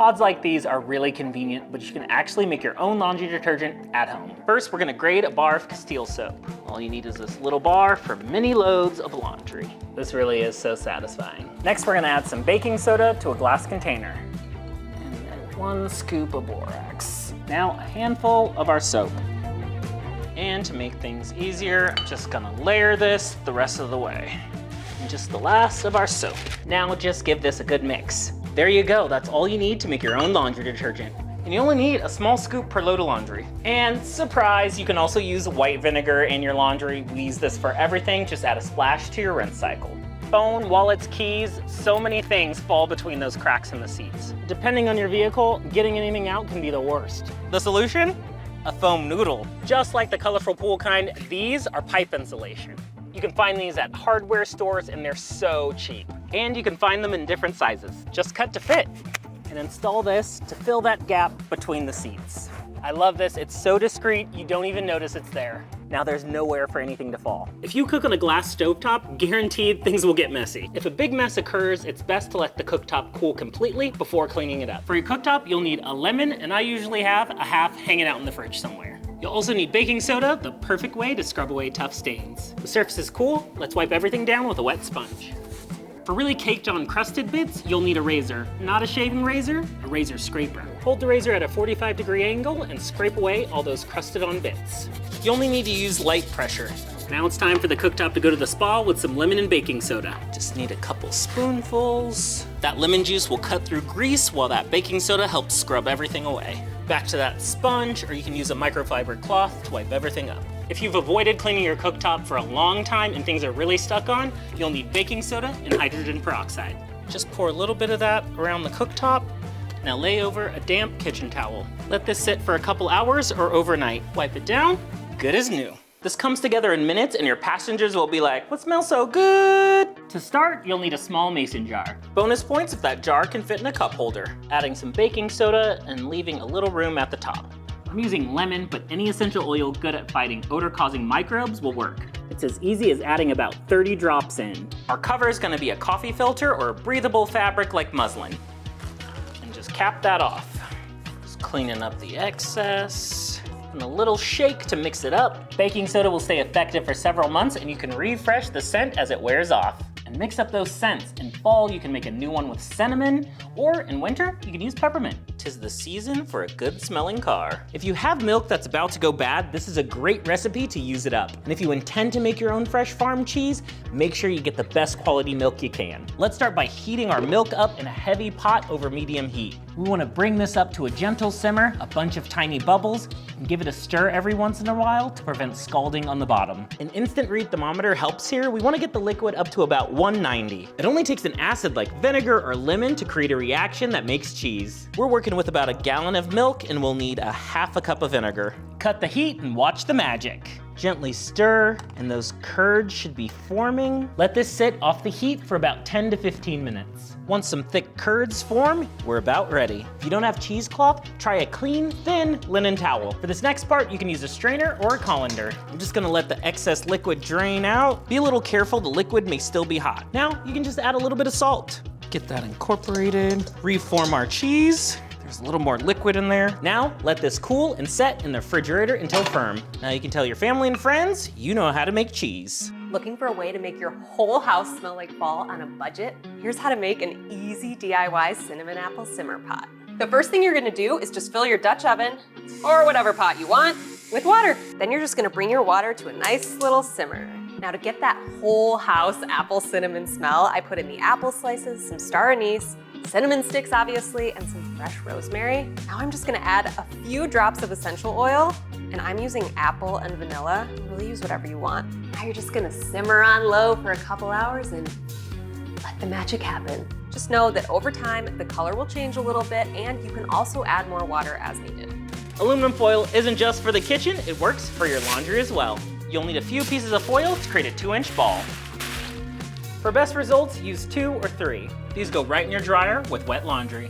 Pods like these are really convenient, but you can actually make your own laundry detergent at home. First, we're gonna grade a bar of Castile soap. All you need is this little bar for many loads of laundry. This really is so satisfying. Next, we're gonna add some baking soda to a glass container. And then 1 scoop of borax. Now, a handful of our soap. And to make things easier, I'm just gonna layer this the rest of the way. And just the last of our soap. Now just give this a good mix. There you go, that's all you need to make your own laundry detergent. And you only need a small scoop per load of laundry. And surprise, you can also use white vinegar in your laundry. We use this for everything, just add a splash to your rinse cycle. Phone, wallets, keys, so many things fall between those cracks in the seats. Depending on your vehicle, getting anything out can be the worst. The solution? A foam noodle. Just like the colorful pool kind, these are pipe insulation. You can find these at hardware stores and they're so cheap. And you can find them in different sizes. Just cut to fit. And install this to fill that gap between the seats. I love this, it's so discreet, you don't even notice it's there. Now there's nowhere for anything to fall. If you cook on a glass stovetop, guaranteed things will get messy. If a big mess occurs, it's best to let the cooktop cool completely before cleaning it up. For your cooktop, you'll need a lemon, and I usually have a half hanging out in the fridge somewhere. You'll also need baking soda, the perfect way to scrub away tough stains. The surface is cool, let's wipe everything down with a wet sponge. For really caked on crusted bits, you'll need a razor. Not a shaving razor, a razor scraper. Hold the razor at a 45-degree angle and scrape away all those crusted on bits. You only need to use light pressure. Now it's time for the cooktop to go to the spa with some lemon and baking soda. Just need a couple spoonfuls. That lemon juice will cut through grease while that baking soda helps scrub everything away. Back to that sponge, or you can use a microfiber cloth to wipe everything up. If you've avoided cleaning your cooktop for a long time and things are really stuck on, you'll need baking soda and hydrogen peroxide. Just pour a little bit of that around the cooktop. Now lay over a damp kitchen towel. Let this sit for a couple hours or overnight. Wipe it down, good as new. This comes together in minutes and your passengers will be like, "What smells so good?" To start, you'll need a small mason jar. Bonus points if that jar can fit in a cup holder. Adding some baking soda and leaving a little room at the top. I'm using lemon, but any essential oil good at fighting odor-causing microbes will work. It's as easy as adding about 30 drops in. Our cover is gonna be a coffee filter or a breathable fabric like muslin. And just cap that off. Just cleaning up the excess. And a little shake to mix it up. Baking soda will stay effective for several months and you can refresh the scent as it wears off. And mix up those scents. In fall, you can make a new one with cinnamon, or in winter, you can use peppermint. 'Tis the season for a good smelling car. If you have milk that's about to go bad, this is a great recipe to use it up. And if you intend to make your own fresh farm cheese, make sure you get the best quality milk you can. Let's start by heating our milk up in a heavy pot over medium heat. We wanna bring this up to a gentle simmer, a bunch of tiny bubbles, and give it a stir every once in a while to prevent scalding on the bottom. An instant read thermometer helps here. We wanna get the liquid up to about 190. It only takes an acid like vinegar or lemon to create a reaction that makes cheese. We're working with about a gallon of milk and we'll need a half a cup of vinegar. Cut the heat and watch the magic. Gently stir, and those curds should be forming. Let this sit off the heat for about 10 to 15 minutes. Once some thick curds form, we're about ready. If you don't have cheesecloth, try a clean, thin linen towel. For this next part, you can use a strainer or a colander. I'm just gonna let the excess liquid drain out. Be a little careful, the liquid may still be hot. Now, you can just add a little bit of salt. Get that incorporated, reform our cheese. There's a little more liquid in there. Now, let this cool and set in the refrigerator until firm. Now you can tell your family and friends, you know how to make cheese. Looking for a way to make your whole house smell like fall on a budget? Here's how to make an easy DIY cinnamon apple simmer pot. The first thing you're gonna do is just fill your Dutch oven, or whatever pot you want, with water. Then you're just gonna bring your water to a nice little simmer. Now to get that whole house apple cinnamon smell, I put in the apple slices, some star anise, cinnamon sticks obviously, and some fresh rosemary. Now I'm just gonna add a few drops of essential oil, and I'm using apple and vanilla. Really use whatever you want. Now you're just gonna simmer on low for a couple hours and let the magic happen. Just know that over time, the color will change a little bit, and you can also add more water as needed. Aluminum foil isn't just for the kitchen, it works for your laundry as well. You'll need a few pieces of foil to create a 2-inch ball. For best results, use 2 or 3. These go right in your dryer with wet laundry.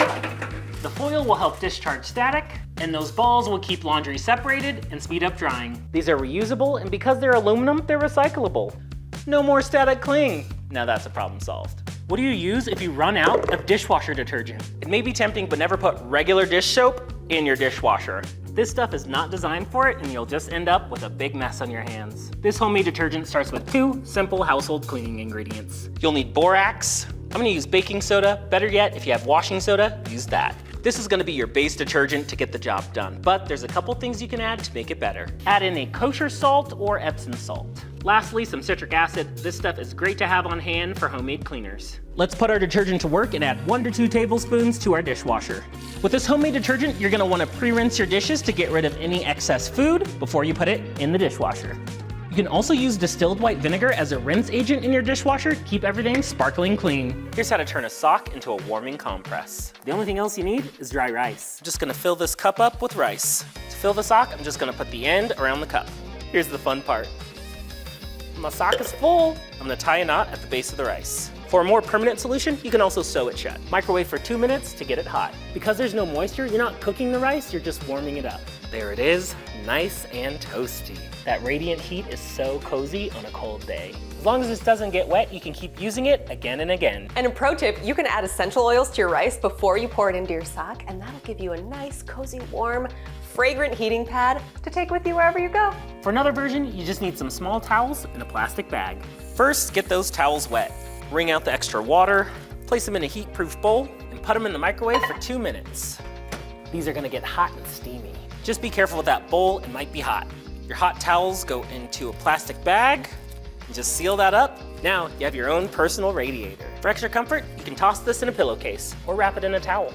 The foil will help discharge static, and those balls will keep laundry separated and speed up drying. These are reusable, and because they're aluminum, they're recyclable. No more static cling. Now that's a problem solved. What do you use if you run out of dishwasher detergent? It may be tempting, but never put regular dish soap in your dishwasher. This stuff is not designed for it, and you'll just end up with a big mess on your hands. This homemade detergent starts with 2 simple household cleaning ingredients. You'll need borax. I'm gonna use baking soda. Better yet, if you have washing soda, use that. This is gonna be your base detergent to get the job done, but there's a couple things you can add to make it better. Add in a kosher salt or Epsom salt. Lastly, some citric acid. This stuff is great to have on hand for homemade cleaners. Let's put our detergent to work and add 1 to 2 tablespoons to our dishwasher. With this homemade detergent, you're gonna wanna pre-rinse your dishes to get rid of any excess food before you put it in the dishwasher. You can also use distilled white vinegar as a rinse agent in your dishwasher to keep everything sparkling clean. Here's how to turn a sock into a warming compress. The only thing else you need is dry rice. I'm just gonna fill this cup up with rice. To fill the sock, I'm just gonna put the end around the cup. Here's the fun part. My sock is full. I'm gonna tie a knot at the base of the rice. For a more permanent solution, you can also sew it shut. Microwave for 2 minutes to get it hot. Because there's no moisture, you're not cooking the rice, you're just warming it up. There it is, nice and toasty. That radiant heat is so cozy on a cold day. As long as this doesn't get wet, you can keep using it again and again. And a pro tip, you can add essential oils to your rice before you pour it into your sock, and that'll give you a nice, cozy, warm, fragrant heating pad to take with you wherever you go. For another version, you just need some small towels and a plastic bag. First, get those towels wet. Wring out the extra water, place them in a heat-proof bowl, and put them in the microwave for 2 minutes. These are gonna get hot and steamy. Just be careful with that bowl, it might be hot. Your hot towels go into a plastic bag, and just seal that up. Now, you have your own personal radiator. For extra comfort, you can toss this in a pillowcase, or wrap it in a towel.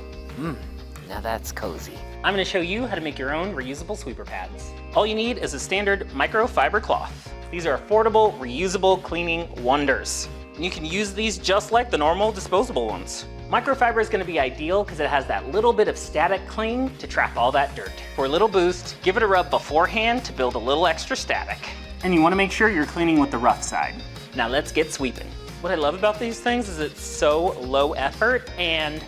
Now that's cozy. I'm gonna show you how to make your own reusable sweeper pads. All you need is a standard microfiber cloth. These are affordable, reusable cleaning wonders. You can use these just like the normal disposable ones. Microfiber is gonna be ideal because it has that little bit of static cling to trap all that dirt. For a little boost, give it a rub beforehand to build a little extra static. And you wanna make sure you're cleaning with the rough side. Now let's get sweeping. What I love about these things is it's so low effort and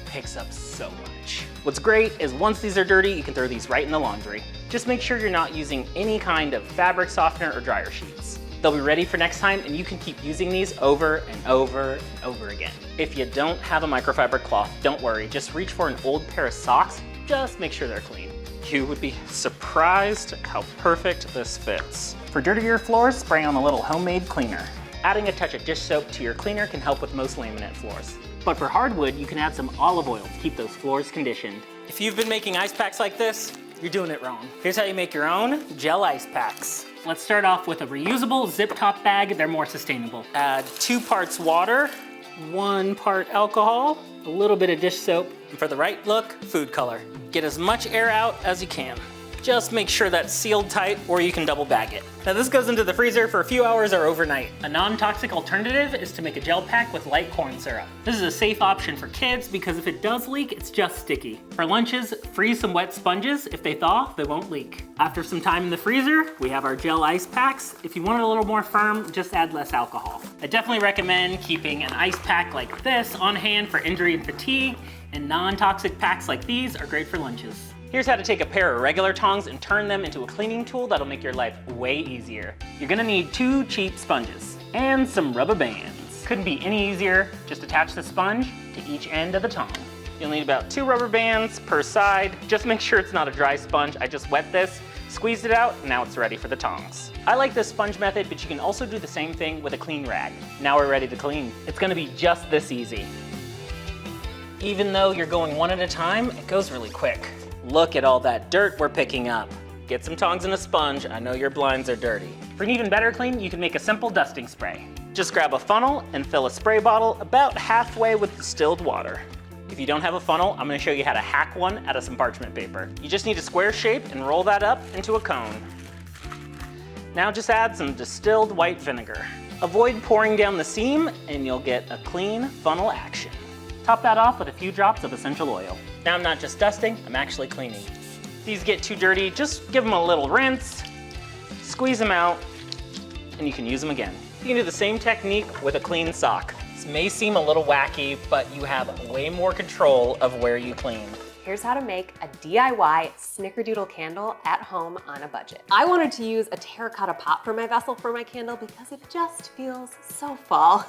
picks up so much. What's great is once these are dirty, you can throw these right in the laundry. Just make sure you're not using any kind of fabric softener or dryer sheets. They'll be ready for next time, and you can keep using these over and over and over again. If you don't have a microfiber cloth, don't worry, just reach for an old pair of socks, just make sure they're clean. You would be surprised how perfect this fits. For dirtier floors, spray on a little homemade cleaner. Adding a touch of dish soap to your cleaner can help with most laminate floors. But for hardwood, you can add some olive oil to keep those floors conditioned. If you've been making ice packs like this, you're doing it wrong. Here's how you make your own gel ice packs. Let's start off with a reusable zip top bag. They're more sustainable. Add 2 parts water, 1 part alcohol, a little bit of dish soap, and for the right look, food color. Get as much air out as you can. Just make sure that's sealed tight or you can double bag it. Now this goes into the freezer for a few hours or overnight. A non-toxic alternative is to make a gel pack with light corn syrup. This is a safe option for kids because if it does leak, it's just sticky. For lunches, freeze some wet sponges. If they thaw, they won't leak. After some time in the freezer, we have our gel ice packs. If you want it a little more firm, just add less alcohol. I definitely recommend keeping an ice pack like this on hand for injury and fatigue, and non-toxic packs like these are great for lunches. Here's how to take a pair of regular tongs and turn them into a cleaning tool that'll make your life way easier. You're gonna need 2 cheap sponges and some rubber bands. Couldn't be any easier, just attach the sponge to each end of the tong. You'll need about 2 rubber bands per side. Just make sure it's not a dry sponge. I just wet this, squeezed it out, and now it's ready for the tongs. I like this sponge method, but you can also do the same thing with a clean rag. Now we're ready to clean. It's gonna be just this easy. Even though you're going one at a time, it goes really quick. Look at all that dirt we're picking up. Get some tongs and a sponge. I know your blinds are dirty. For an even better clean, you can make a simple dusting spray. Just grab a funnel and fill a spray bottle about halfway with distilled water. If you don't have a funnel, I'm gonna show you how to hack one out of some parchment paper. You just need a square shape and roll that up into a cone. Now just add some distilled white vinegar. Avoid pouring down the seam and you'll get a clean funnel action. Top that off with a few drops of essential oil. Now I'm not just dusting, I'm actually cleaning. If these get too dirty, just give them a little rinse, squeeze them out, and you can use them again. You can do the same technique with a clean sock. This may seem a little wacky, but you have way more control of where you clean. Here's how to make a DIY snickerdoodle candle at home on a budget. I wanted to use a terracotta pot for my vessel for my candle because it just feels so fall.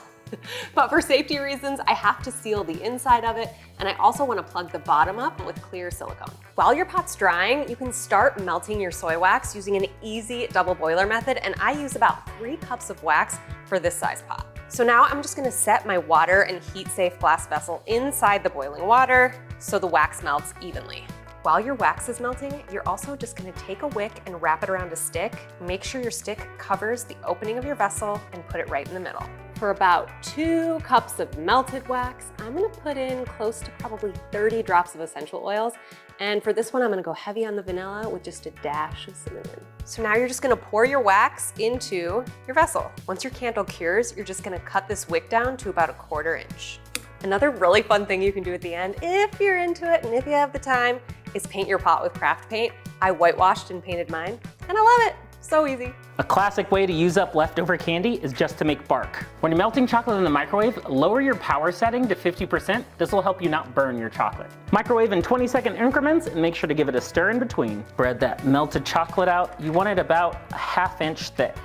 But for safety reasons, I have to seal the inside of it, and I also want to plug the bottom up with clear silicone. While your pot's drying, you can start melting your soy wax using an easy double boiler method, and I use about 3 cups of wax for this size pot. So now I'm just gonna set my water and heat-safe glass vessel inside the boiling water so the wax melts evenly. While your wax is melting, you're also just gonna take a wick and wrap it around a stick. Make sure your stick covers the opening of your vessel and put it right in the middle. For about 2 cups of melted wax, I'm gonna put in close to probably 30 drops of essential oils. And for this one, I'm gonna go heavy on the vanilla with just a dash of cinnamon. So now you're just gonna pour your wax into your vessel. Once your candle cures, you're just gonna cut this wick down to about 1/4 inch. Another really fun thing you can do at the end, if you're into it and if you have the time, is paint your pot with craft paint. I whitewashed and painted mine, and I love it. So easy. A classic way to use up leftover candy is just to make bark. When you're melting chocolate in the microwave, lower your power setting to 50%. This will help you not burn your chocolate. Microwave in 20-second increments and make sure to give it a stir in between. Spread that melted chocolate out. You want it about a 1/2 inch thick.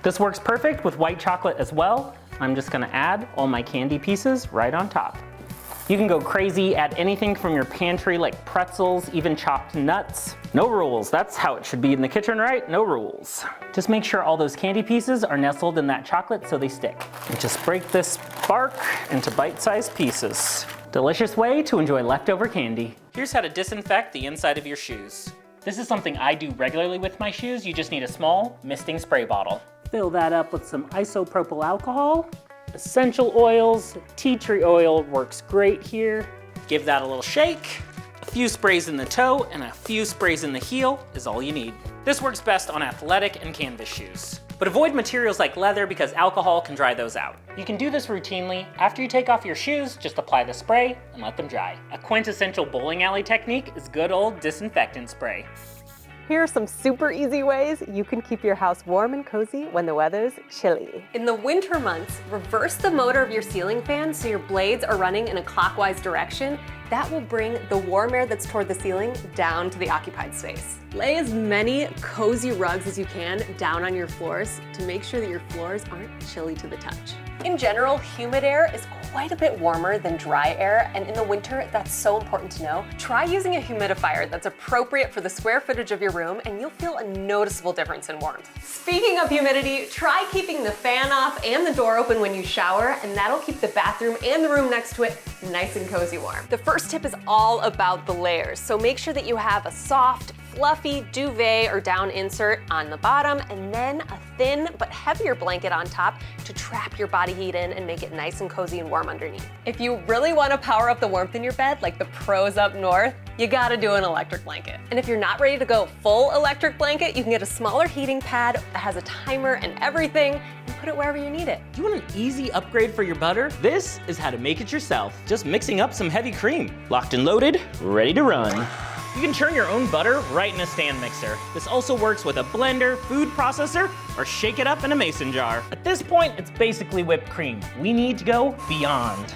This works perfect with white chocolate as well. I'm just gonna add all my candy pieces right on top. You can go crazy, add anything from your pantry like pretzels, even chopped nuts. No rules, that's how it should be in the kitchen, right? No rules. Just make sure all those candy pieces are nestled in that chocolate so they stick. And just break this bark into bite-sized pieces. Delicious way to enjoy leftover candy. Here's how to disinfect the inside of your shoes. This is something I do regularly with my shoes. You just need a small misting spray bottle. Fill that up with some isopropyl alcohol. Essential oils, tea tree oil works great here. Give that a little shake. A few sprays in the toe and a few sprays in the heel is all you need. This works best on athletic and canvas shoes. But avoid materials like leather because alcohol can dry those out. You can do this routinely. After you take off your shoes, just apply the spray and let them dry. A quintessential bowling alley technique is good old disinfectant spray. Here are some super easy ways you can keep your house warm and cozy when the weather's chilly. In the winter months, reverse the motor of your ceiling fan so your blades are running in a clockwise direction. That will bring the warm air that's toward the ceiling down to the occupied space. Lay as many cozy rugs as you can down on your floors to make sure that your floors aren't chilly to the touch. In general, humid air is quite a bit warmer than dry air, and in the winter, that's so important to know. Try using a humidifier that's appropriate for the square footage of your room, and you'll feel a noticeable difference in warmth. Speaking of humidity, try keeping the fan off and the door open when you shower, and that'll keep the bathroom and the room next to it nice and cozy warm. The first tip is all about the layers, so make sure that you have a soft, fluffy duvet or down insert on the bottom, and then a thin but heavier blanket on top to trap your body heat in and make it nice and cozy and warm underneath. If you really want to power up the warmth in your bed, like the pros up north, you gotta do an electric blanket. And if you're not ready to go full electric blanket, you can get a smaller heating pad that has a timer and everything, and put it wherever you need it. Do you want an easy upgrade for your butter? This is how to make it yourself. Just mixing up some heavy cream. Locked and loaded, ready to run. You can churn your own butter right in a stand mixer. This also works with a blender, food processor, or shake it up in a mason jar. At this point, it's basically whipped cream. We need to go beyond.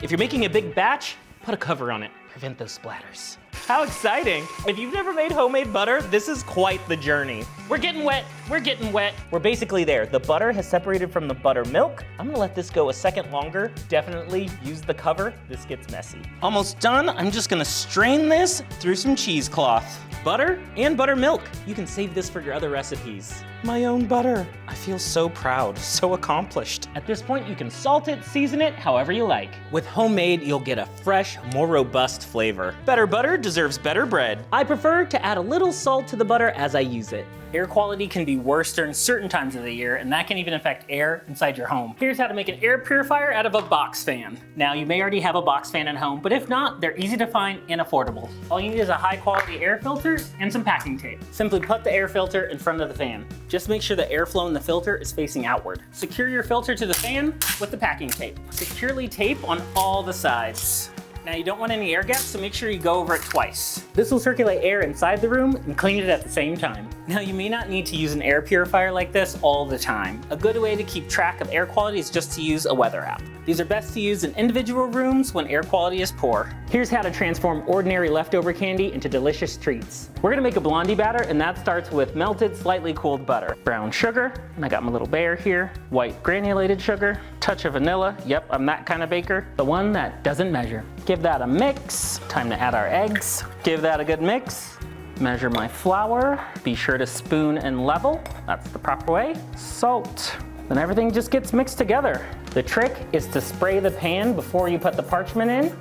If you're making a big batch, put a cover on it. Prevent those splatters. How exciting! If you've never made homemade butter, this is quite the journey. We're getting wet, we're getting wet. We're basically there. The butter has separated from the buttermilk. I'm gonna let this go a second longer. Definitely use the cover. This gets messy. Almost done. I'm just gonna strain this through some cheesecloth. Butter and buttermilk. You can save this for your other recipes. My own butter. I feel so proud, so accomplished. At this point, you can salt it, season it, however you like. With Homemade, you'll get a fresh, more robust flavor. Better butter deserves better bread. I prefer to add a little salt to the butter as I use it. Air quality can be worse during certain times of the year, and that can even affect air inside your home. Here's how to make an air purifier out of a box fan. Now, you may already have a box fan at home, but if not, they're easy to find and affordable. All you need is a high quality air filter and some packing tape. Simply put the air filter in front of the fan. Just make sure the airflow in the filter is facing outward. Secure your filter to the fan with the packing tape. Securely tape on all the sides. Now you don't want any air gaps, so make sure you go over it twice. This will circulate air inside the room and clean it at the same time. Now you may not need to use an air purifier like this all the time. A good way to keep track of air quality is just to use a weather app. These are best to use in individual rooms when air quality is poor. Here's how to transform ordinary leftover candy into delicious treats. We're gonna make a blondie batter, and that starts with melted, slightly cooled butter. Brown sugar, and I got my little bear here. White granulated sugar. touch of vanilla. Yep, I'm that kind of baker. The one that doesn't measure. Give that a mix. Time to add our eggs. Give that a good mix. Measure my flour. Be sure to spoon and level. That's the proper way. Salt. Then everything just gets mixed together. The trick is to spray the pan before you put the parchment in.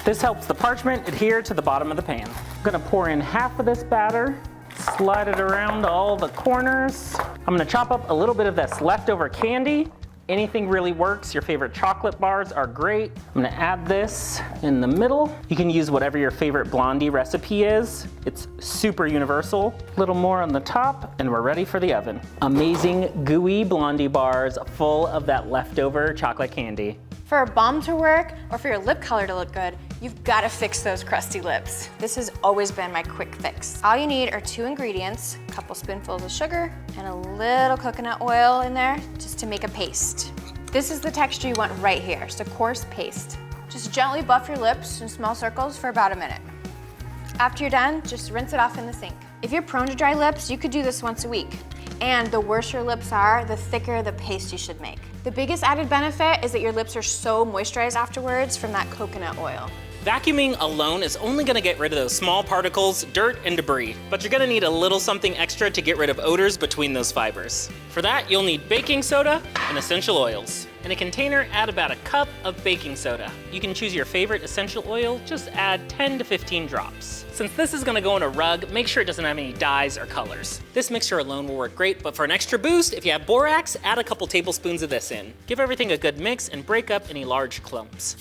This helps the parchment adhere to the bottom of the pan. I'm gonna pour in half of this batter, slide it around all the corners. I'm gonna chop up a little bit of this leftover candy. Anything really works. Your favorite chocolate bars are great. I'm gonna add this in the middle. You can use whatever your favorite blondie recipe is. It's super universal. A little more on the top, and we're ready for the oven. Amazing gooey blondie bars full of that leftover chocolate candy. For a balm to work, or for your lip color to look good, you've got to fix those crusty lips. This has always been my quick fix. All you need are 2 ingredients, a couple spoonfuls of sugar, and a little coconut oil in there just to make a paste. This is the texture you want right here, just a coarse paste. Just gently buff your lips in small circles for about a minute. After you're done, just rinse it off in the sink. If you're prone to dry lips, you could do this once a week. And the worse your lips are, the thicker the paste you should make. The biggest added benefit is that your lips are so moisturized afterwards from that coconut oil. Vacuuming alone is only gonna get rid of those small particles, dirt, and debris, but you're gonna need a little something extra to get rid of odors between those fibers. For that, you'll need baking soda and essential oils. In a container, add about a cup of baking soda. You can choose your favorite essential oil, just add 10 to 15 drops. Since this is gonna go in a rug, make sure it doesn't have any dyes or colors. This mixture alone will work great, but for an extra boost, if you have borax, add a couple tablespoons of this in. Give everything a good mix and break up any large clumps.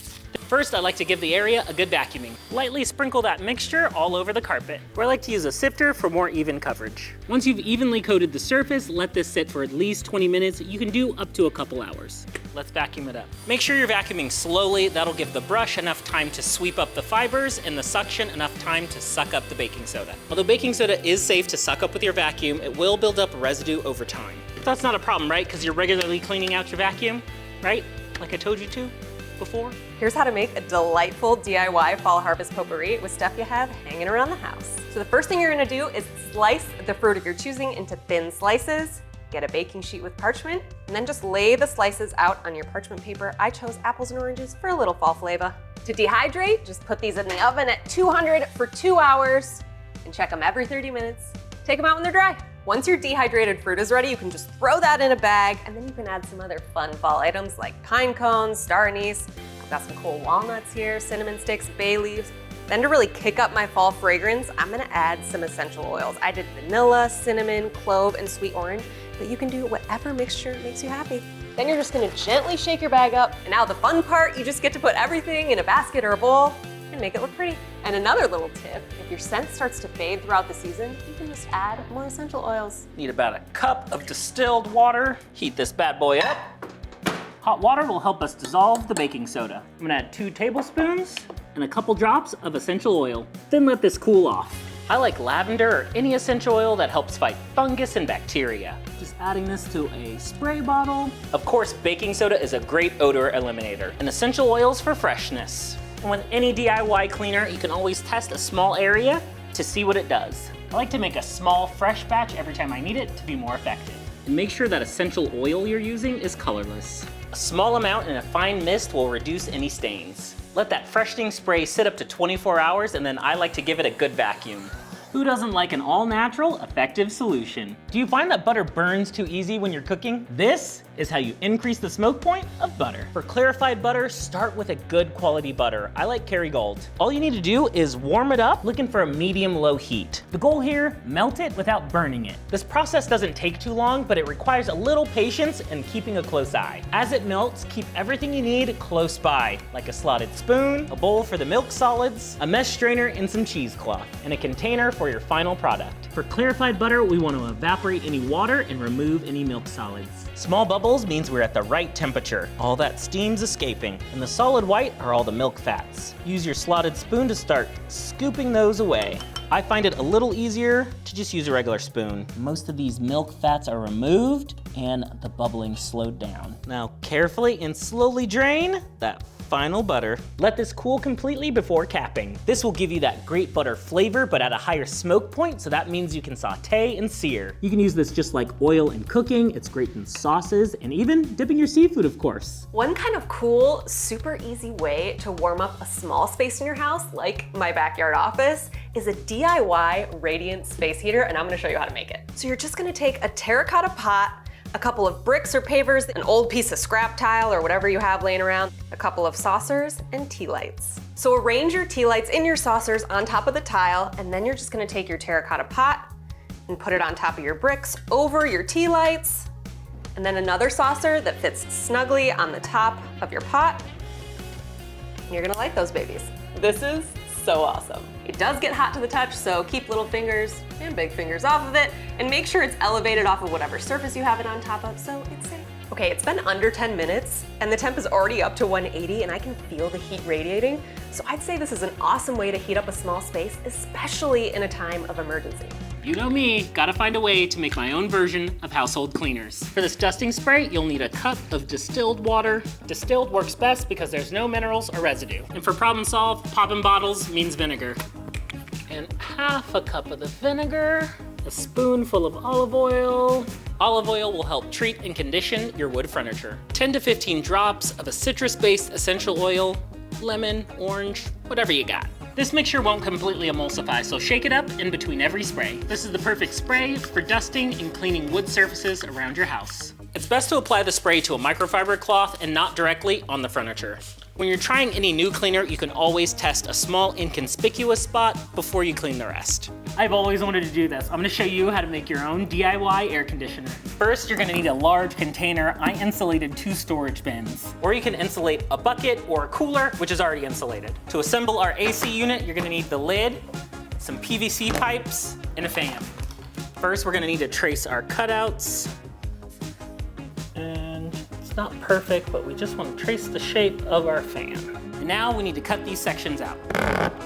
First, I like to give the area a good vacuuming. Lightly sprinkle that mixture all over the carpet. Or I like to use a sifter for more even coverage. Once you've evenly coated the surface, let this sit for at least 20 minutes. You can do up to a couple hours. Let's vacuum it up. Make sure you're vacuuming slowly. That'll give the brush enough time to sweep up the fibers and the suction enough time to suck up the baking soda. Although baking soda is safe to suck up with your vacuum, it will build up residue over time. That's not a problem, right? Because you're regularly cleaning out your vacuum, right? Like I told you to before. Here's how to make a delightful DIY fall harvest potpourri with stuff you have hanging around the house. So the first thing you're gonna do is slice the fruit of your choosing into thin slices. Get a baking sheet with parchment, and then just lay the slices out on your parchment paper. I chose apples and oranges for a little fall flavor. To dehydrate, just put these in the oven at 200 for 2 hours and check them every 30 minutes. Take them out when they're dry. Once your dehydrated fruit is ready, you can just throw that in a bag, and then you can add some other fun fall items like pine cones, star anise. I've got some cool walnuts here, cinnamon sticks, bay leaves. Then to really kick up my fall fragrance, I'm gonna add some essential oils. I did vanilla, cinnamon, clove, and sweet orange, but you can do whatever mixture makes you happy. Then you're just gonna gently shake your bag up, and now the fun part, you just get to put everything in a basket or a bowl and make it look pretty. And another little tip, if your scent starts to fade throughout the season, you can just add more essential oils. Need about a cup of distilled water. Heat this bad boy up. Hot water will help us dissolve the baking soda. I'm gonna add 2 tablespoons and a couple drops of essential oil. Then let this cool off. I like lavender or any essential oil that helps fight fungus and bacteria. Just adding this to a spray bottle. Of course, baking soda is a great odor eliminator, and essential oils for freshness. And with any DIY cleaner, you can always test a small area to see what it does. I like to make a small, fresh batch every time I need it to be more effective. And make sure that essential oil you're using is colorless. A small amount in a fine mist will reduce any stains. Let that freshening spray sit up to 24 hours, and then I like to give it a good vacuum. Who doesn't like an all-natural, effective solution? Do you find that butter burns too easy when you're cooking? This is how you increase the smoke point of butter. For clarified butter, start with a good quality butter. I like Kerrygold. All you need to do is warm it up, looking for a medium-low heat. The goal here, melt it without burning it. This process doesn't take too long, but it requires a little patience and keeping a close eye. As it melts, keep everything you need close by, like a slotted spoon, a bowl for the milk solids, a mesh strainer, and some cheesecloth, and a container for your final product. For clarified butter, we want to evaporate any water and remove any milk solids. Small bubbles means we're at the right temperature. All that steam's escaping. And the solid white are all the milk fats. Use your slotted spoon to start scooping those away. I find it a little easier to just use a regular spoon. Most of these milk fats are removed and the bubbling slowed down. Now carefully and slowly drain that final butter. Let this cool completely before capping. This will give you that great butter flavor, but at a higher smoke point, so that means you can saute and sear. You can use this just like oil in cooking. It's great in sauces and even dipping your seafood, of course. One kind of cool, super easy way to warm up a small space in your house, like my backyard office, is a DIY radiant space heater, and I'm gonna show you how to make it. So you're just gonna take a terracotta pot, a couple of bricks or pavers, an old piece of scrap tile or whatever you have laying around, a couple of saucers, and tea lights. So arrange your tea lights in your saucers on top of the tile, and then you're just gonna take your terracotta pot and put it on top of your bricks over your tea lights, and then another saucer that fits snugly on the top of your pot. And you're gonna light those babies. This is so awesome. It does get hot to the touch, so keep little fingers and big fingers off of it, and make sure it's elevated off of whatever surface you have it on top of, so it's safe. Okay, it's been under 10 minutes, and the temp is already up to 180, and I can feel the heat radiating, so I'd say this is an awesome way to heat up a small space, especially in a time of emergency. You know me, gotta find a way to make my own version of household cleaners. For this dusting spray, you'll need a cup of distilled water. Distilled works best because there's no minerals or residue. And for problem solve, popping bottles means vinegar. And half a cup of the vinegar, a spoonful of olive oil. Olive oil will help treat and condition your wood furniture. 10 to 15 drops of a citrus-based essential oil, lemon, orange, whatever you got. This mixture won't completely emulsify, so shake it up in between every spray. This is the perfect spray for dusting and cleaning wood surfaces around your house. It's best to apply the spray to a microfiber cloth and not directly on the furniture. When you're trying any new cleaner, you can always test a small inconspicuous spot before you clean the rest. I've always wanted to do this. I'm gonna show you how to make your own DIY air conditioner. First, you're gonna need a large container. I insulated 2 storage bins. Or you can insulate a bucket or a cooler, which is already insulated. To assemble our AC unit, you're gonna need the lid, some PVC pipes, and a fan. First, we're gonna need to trace our cutouts. And it's not perfect, but we just want to trace the shape of our fan. And now we need to cut these sections out.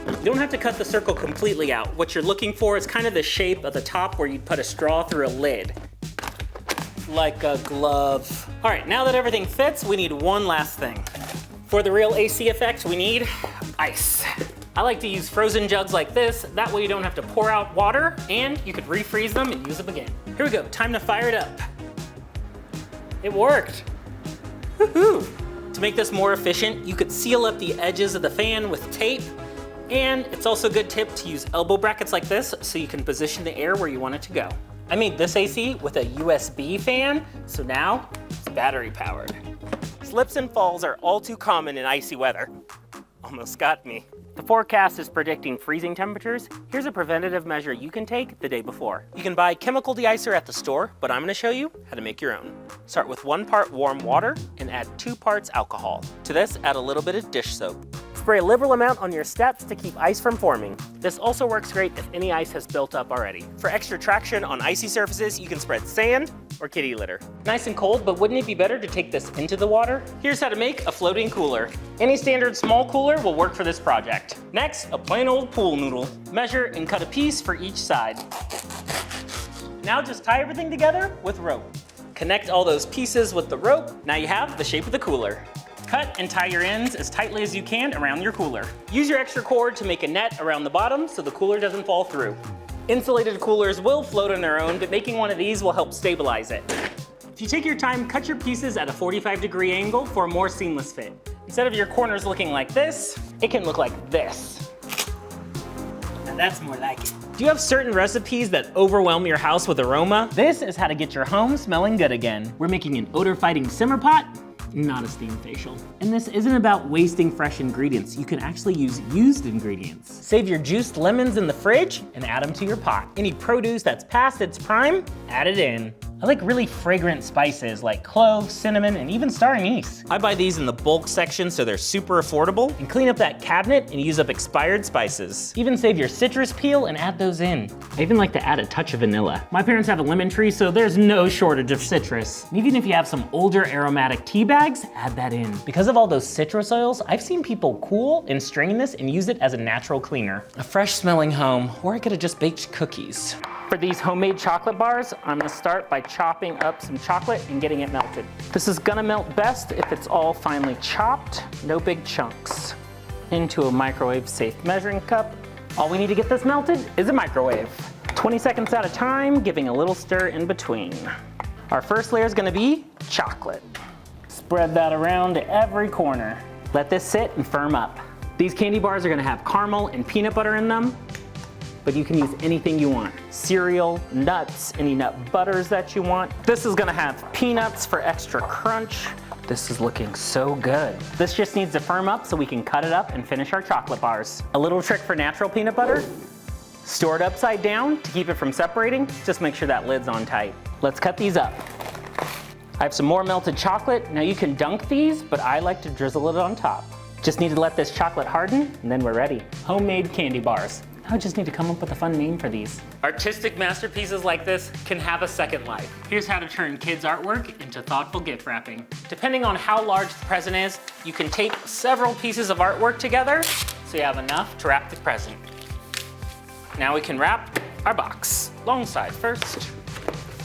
You don't have to cut the circle completely out. What you're looking for is kind of the shape of the top where you'd put a straw through a lid. Like a glove. All right, now that everything fits, we need one last thing. For the real AC effect, we need ice. I like to use frozen jugs like this. That way you don't have to pour out water and you could refreeze them and use them again. Here we go, time to fire it up. It worked. Woohoo! To make this more efficient, you could seal up the edges of the fan with tape, and it's also a good tip to use elbow brackets like this so you can position the air where you want it to go. I made this AC with a USB fan, so now it's battery powered. Slips and falls are all too common in icy weather. Almost got me. The forecast is predicting freezing temperatures. Here's a preventative measure you can take the day before. You can buy chemical deicer at the store, but I'm gonna show you how to make your own. Start with 1 part warm water and add 2 parts alcohol. To this, add a little bit of dish soap. Spray a liberal amount on your steps to keep ice from forming. This also works great if any ice has built up already. For extra traction on icy surfaces, you can spread sand or kitty litter. Nice and cold, but wouldn't it be better to take this into the water? Here's how to make a floating cooler. Any standard small cooler will work for this project. Next, a plain old pool noodle. Measure and cut a piece for each side. Now just tie everything together with rope. Connect all those pieces with the rope. Now you have the shape of the cooler. Cut and tie your ends as tightly as you can around your cooler. Use your extra cord to make a net around the bottom so the cooler doesn't fall through. Insulated coolers will float on their own, but making one of these will help stabilize it. If you take your time, cut your pieces at a 45-degree angle for a more seamless fit. Instead of your corners looking like this, it can look like this. Now that's more like it. Do you have certain recipes that overwhelm your house with aroma? This is how to get your home smelling good again. We're making an odor-fighting simmer pot, not a steam facial. And this isn't about wasting fresh ingredients. You can actually use used ingredients. Save your juiced lemons in the fridge and add them to your pot. Any produce that's past its prime, add it in. I like really fragrant spices like cloves, cinnamon, and even star anise. I buy these in the bulk section so they're super affordable, and clean up that cabinet and use up expired spices. Even save your citrus peel and add those in. I even like to add a touch of vanilla. My parents have a lemon tree, so there's no shortage of citrus. And even if you have some older aromatic tea bags, add that in. Because of all those citrus oils, I've seen people cool and strain this and use it as a natural cleaner. A fresh smelling home, or I could have just baked cookies. For these homemade chocolate bars, I'm gonna start by chopping up some chocolate and getting it melted. This is gonna melt best if it's all finely chopped, no big chunks. Into a microwave-safe measuring cup. All we need to get this melted is a microwave. 20 seconds at a time, giving a little stir in between. Our first layer is gonna be chocolate. Spread that around to every corner. Let this sit and firm up. These candy bars are gonna have caramel and peanut butter in them, but you can use anything you want. Cereal, nuts, any nut butters that you want. This is gonna have peanuts for extra crunch. This is looking so good. This just needs to firm up so we can cut it up and finish our chocolate bars. A little trick for natural peanut butter, store it upside down to keep it from separating. Just make sure that lid's on tight. Let's cut these up. I have some more melted chocolate. Now you can dunk these, but I like to drizzle it on top. Just need to let this chocolate harden, and then we're ready. Homemade candy bars. I just need to come up with a fun name for these. Artistic masterpieces like this can have a second life. Here's how to turn kids' artwork into thoughtful gift wrapping. Depending on how large the present is, you can tape several pieces of artwork together so you have enough to wrap the present. Now we can wrap our box. Long side first.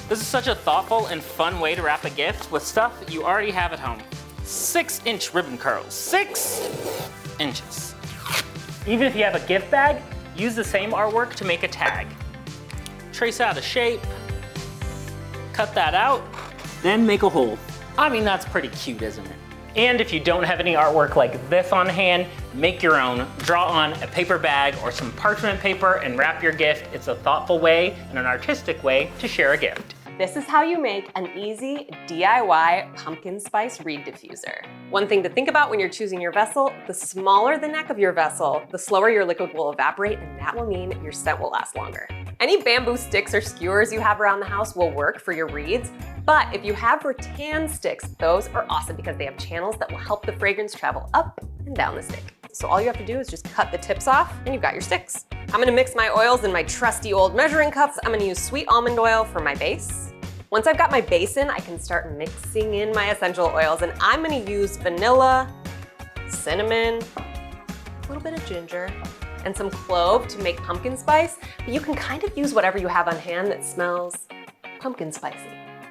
This is such a thoughtful and fun way to wrap a gift with stuff you already have at home. 6-inch ribbon curls, 6 inches. Even if you have a gift bag, use the same artwork to make a tag. Trace out a shape, cut that out, then make a hole. I mean, that's pretty cute, isn't it? And if you don't have any artwork like this on hand, make your own. Draw on a paper bag or some parchment paper and wrap your gift. It's a thoughtful way and an artistic way to share a gift. This is how you make an easy DIY pumpkin spice reed diffuser. One thing to think about when you're choosing your vessel, the smaller the neck of your vessel, the slower your liquid will evaporate, and that will mean your scent will last longer. Any bamboo sticks or skewers you have around the house will work for your reeds, but if you have rattan sticks, those are awesome because they have channels that will help the fragrance travel up and down the stick. So all you have to do is just cut the tips off and you've got your sticks. I'm gonna mix my oils in my trusty old measuring cups. I'm gonna use sweet almond oil for my base. Once I've got my base in, I can start mixing in my essential oils, and I'm gonna use vanilla, cinnamon, a little bit of ginger, and some clove to make pumpkin spice, but you can kind of use whatever you have on hand that smells pumpkin spicy.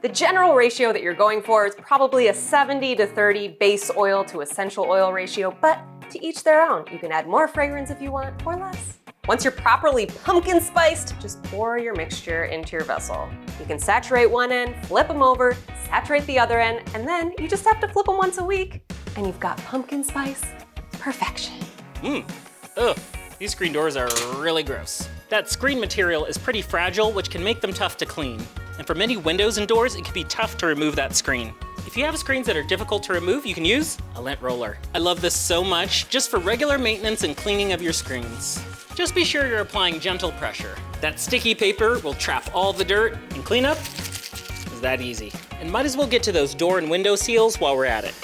The general ratio that you're going for is probably a 70 to 30 base oil to essential oil ratio, but to each their own. You can add more fragrance if you want, or less. Once you're properly pumpkin spiced, just pour your mixture into your vessel. You can saturate one end, flip them over, saturate the other end, and then you just have to flip them once a week, and you've got pumpkin spice perfection. Ugh, these screen doors are really gross. That screen material is pretty fragile, which can make them tough to clean. And for many windows and doors, it can be tough to remove that screen. If you have screens that are difficult to remove, you can use a lint roller. I love this so much, just for regular maintenance and cleaning of your screens. Just be sure you're applying gentle pressure. That sticky paper will trap all the dirt, and cleanup is that easy. And might as well get to those door and window seals while we're at it.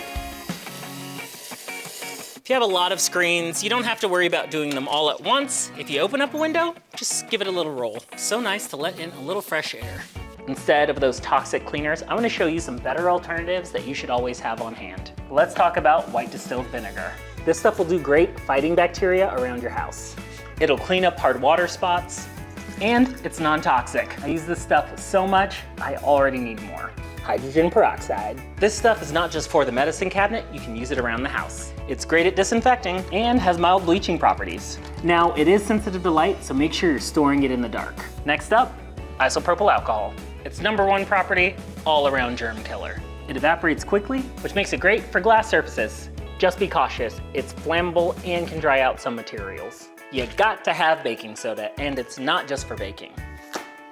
If you have a lot of screens, you don't have to worry about doing them all at once. If you open up a window, just give it a little roll. So nice to let in a little fresh air. Instead of those toxic cleaners, I'm gonna show you some better alternatives that you should always have on hand. Let's talk about white distilled vinegar. This stuff will do great fighting bacteria around your house. It'll clean up hard water spots, and it's non-toxic. I use this stuff so much, I already need more. Hydrogen peroxide. This stuff is not just for the medicine cabinet, you can use it around the house. It's great at disinfecting and has mild bleaching properties. Now, it is sensitive to light, so make sure you're storing it in the dark. Next up, isopropyl alcohol. Its #1 property, all around germ killer. It evaporates quickly, which makes it great for glass surfaces. Just be cautious, it's flammable and can dry out some materials. You got to have baking soda, and it's not just for baking.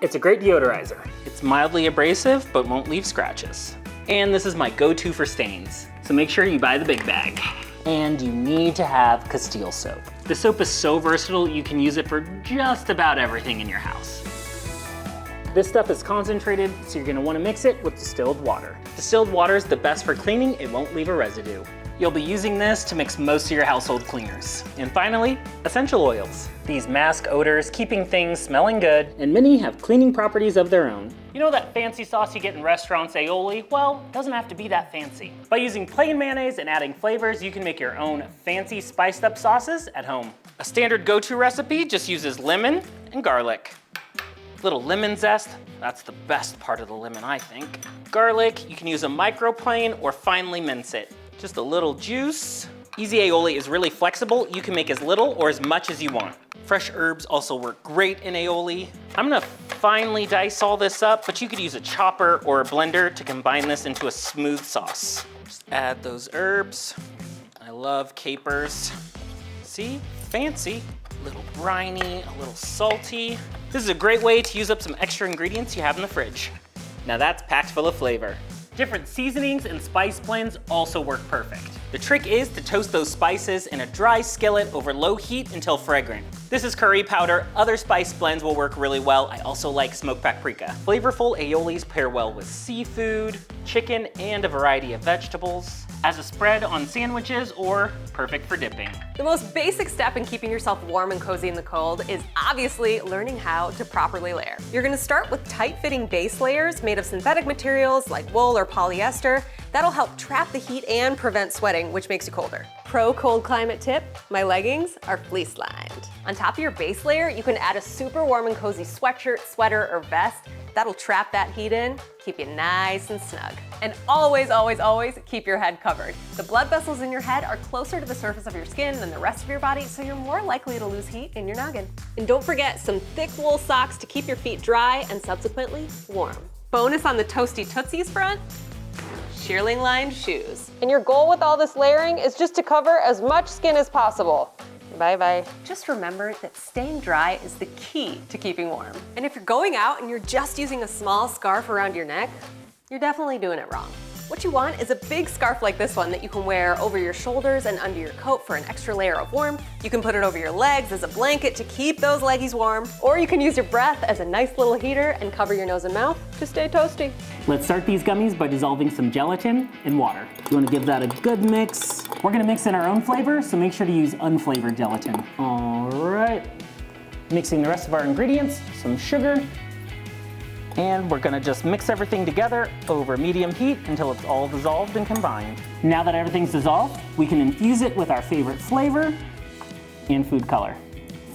It's a great deodorizer. It's mildly abrasive, but won't leave scratches. And this is my go-to for stains, so make sure you buy the big bag. And you need to have Castile soap. The soap is so versatile, you can use it for just about everything in your house. This stuff is concentrated, so you're gonna wanna mix it with distilled water. Distilled water is the best for cleaning, it won't leave a residue. You'll be using this to mix most of your household cleaners. And finally, essential oils. These mask odors, keeping things smelling good, and many have cleaning properties of their own. You know that fancy sauce you get in restaurants, aoli? Well, it doesn't have to be that fancy. By using plain mayonnaise and adding flavors, you can make your own fancy spiced up sauces at home. A standard go-to recipe just uses lemon and garlic. Little lemon zest, that's the best part of the lemon, I think. Garlic, you can use a microplane or finely mince it. Just a little juice. Easy aioli is really flexible. You can make as little or as much as you want. Fresh herbs also work great in aioli. I'm gonna finely dice all this up, but you could use a chopper or a blender to combine this into a smooth sauce. Just add those herbs. I love capers. See, fancy. A little briny, a little salty. This is a great way to use up some extra ingredients you have in the fridge. Now that's packed full of flavor. Different seasonings and spice blends also work perfect. The trick is to toast those spices in a dry skillet over low heat until fragrant. This is curry powder. Other spice blends will work really well. I also like smoked paprika. Flavorful aiolis pair well with seafood, chicken, and a variety of vegetables. As a spread on sandwiches or perfect for dipping. The most basic step in keeping yourself warm and cozy in the cold is obviously learning how to properly layer. You're gonna start with tight-fitting base layers made of synthetic materials like wool or polyester. That'll help trap the heat and prevent sweating, which makes you colder. Pro cold climate tip, my leggings are fleece lined. On top of your base layer, you can add a super warm and cozy sweatshirt, sweater, or vest. That'll trap that heat in, keep you nice and snug. And always, always, always keep your head covered. The blood vessels in your head are closer to the surface of your skin than the rest of your body, so you're more likely to lose heat in your noggin. And don't forget some thick wool socks to keep your feet dry and subsequently warm. Bonus on the toasty tootsies front, shearling lined shoes. And your goal with all this layering is just to cover as much skin as possible. Bye-bye. Just remember that staying dry is the key to keeping warm. And if you're going out and you're just using a small scarf around your neck, you're definitely doing it wrong. What you want is a big scarf like this one that you can wear over your shoulders and under your coat for an extra layer of warmth. You can put it over your legs as a blanket to keep those leggies warm, or you can use your breath as a nice little heater and cover your nose and mouth to stay toasty. Let's start these gummies by dissolving some gelatin in water. You wanna give that a good mix. We're gonna mix in our own flavor, so make sure to use unflavored gelatin. All right, mixing the rest of our ingredients, some sugar, and we're gonna just mix everything together over medium heat until it's all dissolved and combined. Now that everything's dissolved, we can infuse it with our favorite flavor and food color.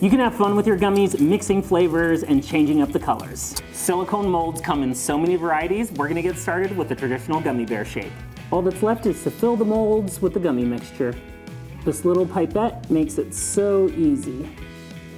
You can have fun with your gummies, mixing flavors and changing up the colors. Silicone molds come in so many varieties. We're gonna get started with the traditional gummy bear shape. All that's left is to fill the molds with the gummy mixture. This little pipette makes it so easy.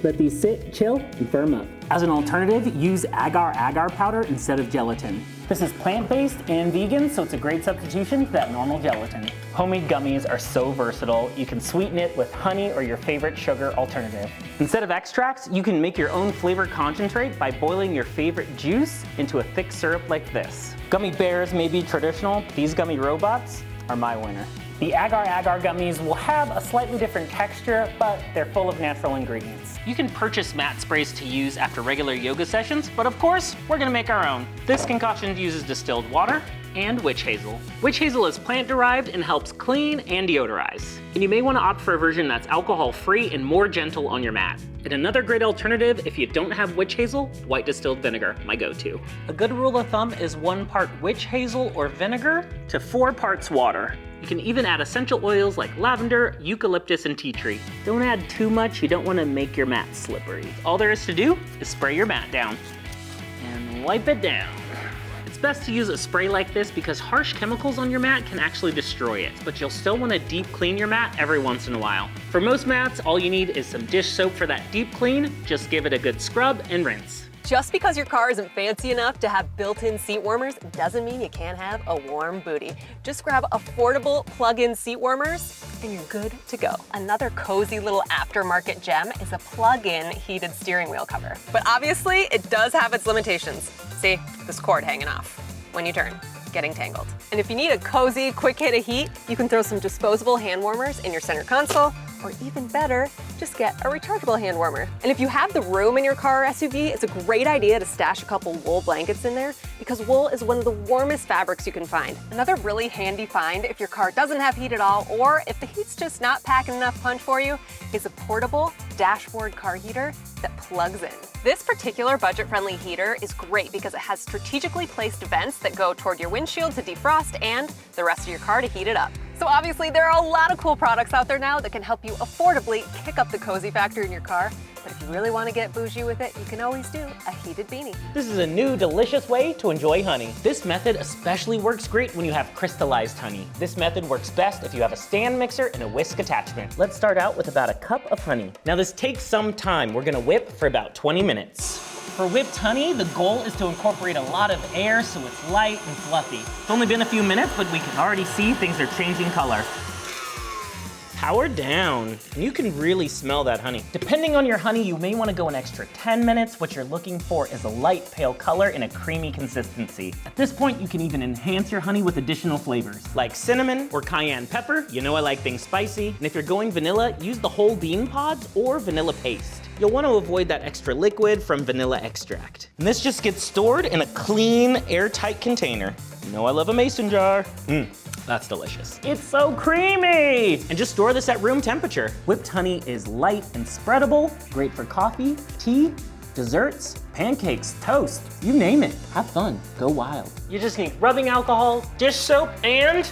Let these sit, chill, and firm up. As an alternative, use agar-agar powder instead of gelatin. This is plant-based and vegan, so it's a great substitution to that normal gelatin. Homemade gummies are so versatile. You can sweeten it with honey or your favorite sugar alternative. Instead of extracts, you can make your own flavor concentrate by boiling your favorite juice into a thick syrup like this. Gummy bears may be traditional, these gummy robots are my winner. The agar-agar gummies will have a slightly different texture, but they're full of natural ingredients. You can purchase mat sprays to use after regular yoga sessions, but of course, we're gonna make our own. This concoction uses distilled water and witch hazel. Witch hazel is plant-derived and helps clean and deodorize. And you may wanna opt for a version that's alcohol-free and more gentle on your mat. And another great alternative, if you don't have witch hazel, white distilled vinegar, my go-to. A good rule of thumb is 1 part witch hazel or vinegar to 4 parts water. You can even add essential oils like lavender, eucalyptus, and tea tree. Don't add too much, you don't wanna make your mat slippery. All there is to do is spray your mat down and wipe it down. It's best to use a spray like this because harsh chemicals on your mat can actually destroy it, but you'll still wanna deep clean your mat every once in a while. For most mats, all you need is some dish soap for that deep clean. Just give it a good scrub and rinse. Just because your car isn't fancy enough to have built-in seat warmers doesn't mean you can't have a warm booty. Just grab affordable plug-in seat warmers and you're good to go. Another cozy little aftermarket gem is a plug-in heated steering wheel cover. But obviously, it does have its limitations. See, this cord hanging off when you turn, getting tangled. And if you need a cozy, quick hit of heat, you can throw some disposable hand warmers in your center console or even better, just get a rechargeable hand warmer. And if you have the room in your car or SUV, it's a great idea to stash a couple wool blankets in there because wool is one of the warmest fabrics you can find. Another really handy find if your car doesn't have heat at all, or if the heat's just not packing enough punch for you, is a portable dashboard car heater that plugs in. This particular budget-friendly heater is great because it has strategically placed vents that go toward your windshield to defrost and the rest of your car to heat it up. So obviously there are a lot of cool products out there now that can help you affordably kick up the cozy factor in your car. But if you really want to get bougie with it, you can always do a heated beanie. This is a new delicious way to enjoy honey. This method especially works great when you have crystallized honey. This method works best if you have a stand mixer and a whisk attachment. Let's start out with about a cup of honey. Now this takes some time. We're gonna whip for about 20 minutes. For whipped honey, the goal is to incorporate a lot of air so it's light and fluffy. It's only been a few minutes, but we can already see things are changing color. Power down. And you can really smell that honey. Depending on your honey, you may want to go an extra 10 minutes. What you're looking for is a light pale color and a creamy consistency. At this point, you can even enhance your honey with additional flavors, like cinnamon or cayenne pepper. You know I like things spicy. And if you're going vanilla, use the whole bean pods or vanilla paste. You'll want to avoid that extra liquid from vanilla extract. And this just gets stored in a clean, airtight container. You know I love a mason jar. That's delicious. It's so creamy! And just store this at room temperature. Whipped honey is light and spreadable, great for coffee, tea, desserts, pancakes, toast, you name it. Have fun, go wild. You just need rubbing alcohol, dish soap, and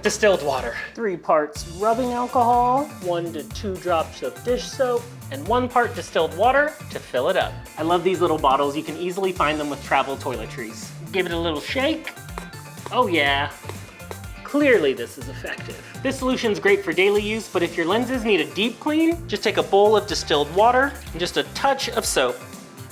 distilled water. 3 parts rubbing alcohol, 1 to 2 drops of dish soap, and 1 part distilled water to fill it up. I love these little bottles. You can easily find them with travel toiletries. Give it a little shake. Oh yeah, clearly this is effective. This solution's great for daily use, but if your lenses need a deep clean, just take a bowl of distilled water and just a touch of soap.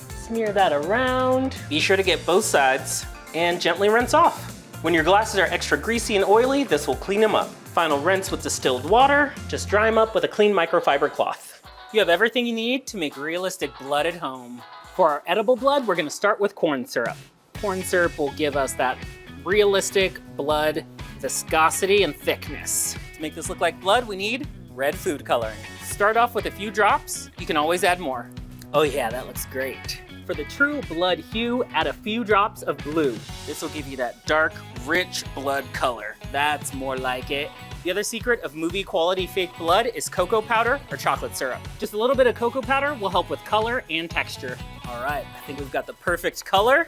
Smear that around. Be sure to get both sides and gently rinse off. When your glasses are extra greasy and oily, this will clean them up. Final rinse with distilled water. Just dry them up with a clean microfiber cloth. You have everything you need to make realistic blood at home. For our edible blood, we're gonna start with corn syrup. Corn syrup will give us that realistic blood viscosity and thickness. To make this look like blood, we need red food coloring. Start off with a few drops. You can always add more. Oh yeah, that looks great. For the true blood hue, add a few drops of blue. This will give you that dark, rich blood color. That's more like it. The other secret of movie quality fake blood is cocoa powder or chocolate syrup. Just a little bit of cocoa powder will help with color and texture. All right, I think we've got the perfect color.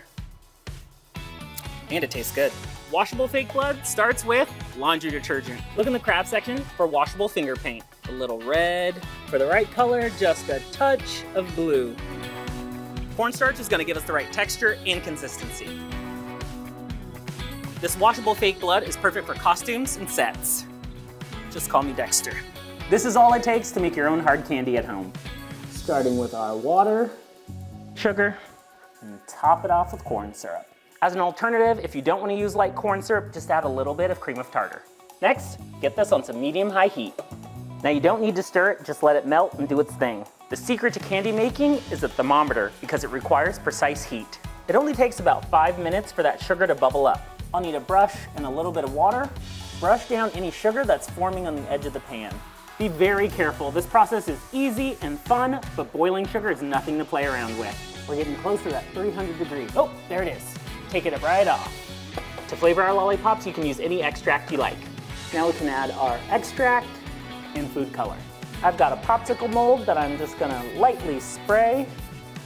And it tastes good. Washable fake blood starts with laundry detergent. Look in the craft section for washable finger paint. A little red. For the right color, just a touch of blue. Cornstarch is gonna give us the right texture and consistency. This washable fake blood is perfect for costumes and sets. Just call me Dexter. This is all it takes to make your own hard candy at home. Starting with our water, sugar, and top it off with corn syrup. As an alternative, if you don't want to use light corn syrup, just add a little bit of cream of tartar. Next, get this on some medium-high heat. Now you don't need to stir it, just let it melt and do its thing. The secret to candy making is a thermometer because it requires precise heat. It only takes about 5 minutes for that sugar to bubble up. I'll need a brush and a little bit of water. Brush down any sugar that's forming on the edge of the pan. Be very careful. This process is easy and fun, but boiling sugar is nothing to play around with. We're getting close to that 300 degrees. Oh, there it is. Take it right off. To flavor our lollipops, you can use any extract you like. Now we can add our extract and food color. I've got a popsicle mold that I'm just gonna lightly spray,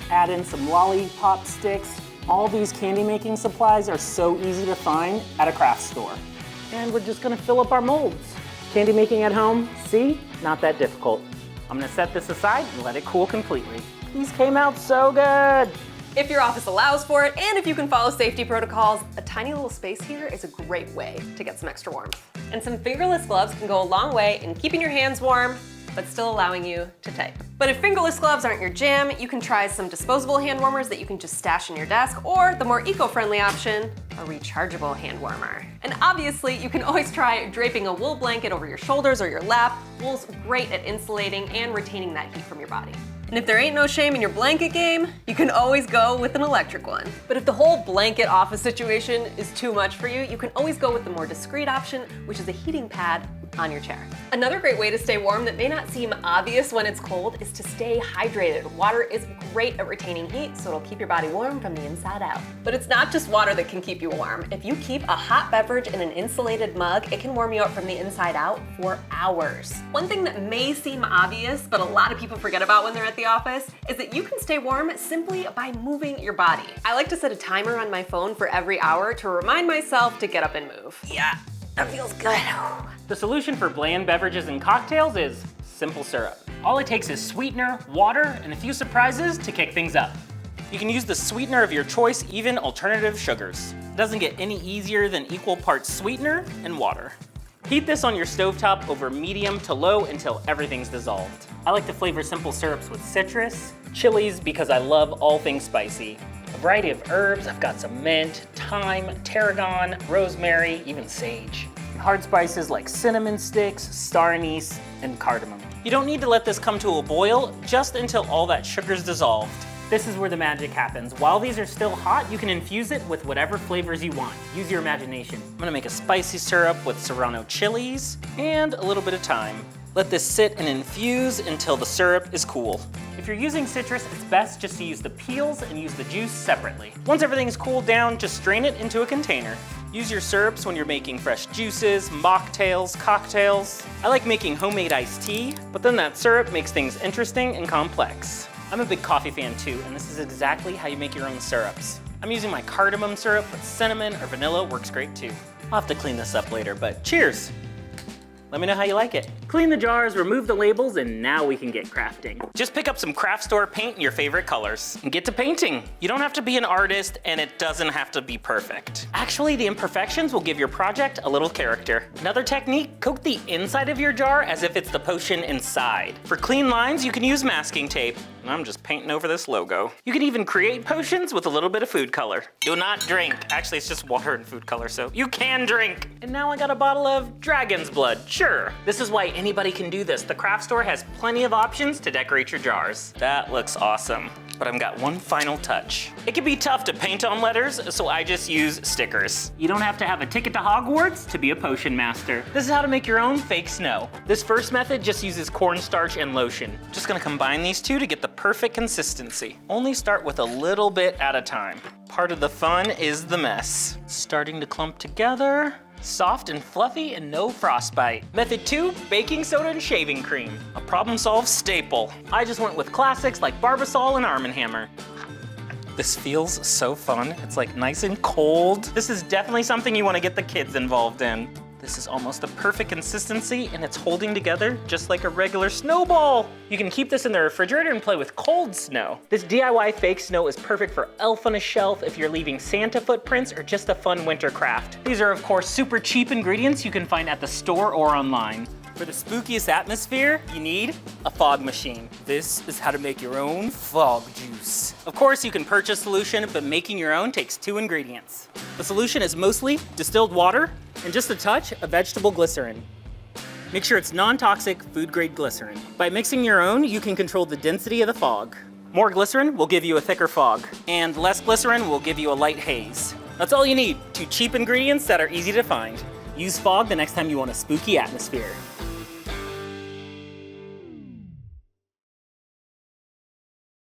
add in some lollipop sticks. All these candy making supplies are so easy to find at a craft store. And we're just gonna fill up our molds. Candy making at home, see? Not that difficult. I'm gonna set this aside and let it cool completely. These came out so good. If your office allows for it, and if you can follow safety protocols, a tiny little space here is a great way to get some extra warmth. And some fingerless gloves can go a long way in keeping your hands warm, but still allowing you to type. But if fingerless gloves aren't your jam, you can try some disposable hand warmers that you can just stash in your desk, or the more eco-friendly option, a rechargeable hand warmer. And obviously, you can always try draping a wool blanket over your shoulders or your lap. Wool's great at insulating and retaining that heat from your body. And if there ain't no shame in your blanket game, you can always go with an electric one. But if the whole blanket office situation is too much for you, you can always go with the more discreet option, which is a heating pad with on your chair. Another great way to stay warm that may not seem obvious when it's cold is to stay hydrated. Water is great at retaining heat, so it'll keep your body warm from the inside out. But it's not just water that can keep you warm. If you keep a hot beverage in an insulated mug, it can warm you up from the inside out for hours. One thing that may seem obvious, but a lot of people forget about when they're at the office, is that you can stay warm simply by moving your body. I like to set a timer on my phone for every hour to remind myself to get up and move. Yeah, that feels good. The solution for bland beverages and cocktails is simple syrup. All it takes is sweetener, water, and a few surprises to kick things up. You can use the sweetener of your choice, even alternative sugars. It doesn't get any easier than equal parts sweetener and water. Heat this on your stovetop over medium to low until everything's dissolved. I like to flavor simple syrups with citrus, chilies because I love all things spicy. A variety of herbs, I've got some mint, thyme, tarragon, rosemary, even sage. And hard spices like cinnamon sticks, star anise, and cardamom. You don't need to let this come to a boil, just until all that sugar's dissolved. This is where the magic happens. While these are still hot, you can infuse it with whatever flavors you want. Use your imagination. I'm gonna make a spicy syrup with serrano chilies and a little bit of thyme. Let this sit and infuse until the syrup is cool. If you're using citrus, it's best just to use the peels and use the juice separately. Once everything's cooled down, just strain it into a container. Use your syrups when you're making fresh juices, mocktails, cocktails. I like making homemade iced tea, but then that syrup makes things interesting and complex. I'm a big coffee fan too, and this is exactly how you make your own syrups. I'm using my cardamom syrup, but cinnamon or vanilla works great too. I'll have to clean this up later, but cheers! Let me know how you like it. Clean the jars, remove the labels, and now we can get crafting. Just pick up some craft store paint in your favorite colors and get to painting. You don't have to be an artist, and it doesn't have to be perfect. Actually, the imperfections will give your project a little character. Another technique, coat the inside of your jar as if it's the potion inside. For clean lines, you can use masking tape. And I'm just painting over this logo. You can even create potions with a little bit of food color. Do not drink. Actually, it's just water and food color, so you can drink. And now I got a bottle of dragon's blood, sure. This is why anybody can do this. The craft store has plenty of options to decorate your jars. That looks awesome. But I've got one final touch. It can be tough to paint on letters, so I just use stickers. You don't have to have a ticket to Hogwarts to be a potion master. This is how to make your own fake snow. This first method just uses cornstarch and lotion. Just gonna combine these two to get the perfect consistency. Only start with a little bit at a time. Part of the fun is the mess. Starting to clump together. Soft and fluffy and no frostbite. Method 2, baking soda and shaving cream. A problem-solved staple. I just went with classics like Barbasol and Arm & Hammer. This feels so fun. It's like nice and cold. This is definitely something you want to get the kids involved in. This is almost the perfect consistency and it's holding together just like a regular snowball. You can keep this in the refrigerator and play with cold snow. This DIY fake snow is perfect for elf on a shelf if you're leaving Santa footprints or just a fun winter craft. These are of course super cheap ingredients you can find at the store or online. For the spookiest atmosphere, you need a fog machine. This is how to make your own fog juice. Of course, you can purchase solution, but making your own takes 2 ingredients. The solution is mostly distilled water and just a touch of vegetable glycerin. Make sure it's non-toxic, food-grade glycerin. By mixing your own, you can control the density of the fog. More glycerin will give you a thicker fog, and less glycerin will give you a light haze. That's all you need, 2 cheap ingredients that are easy to find. Use fog the next time you want a spooky atmosphere.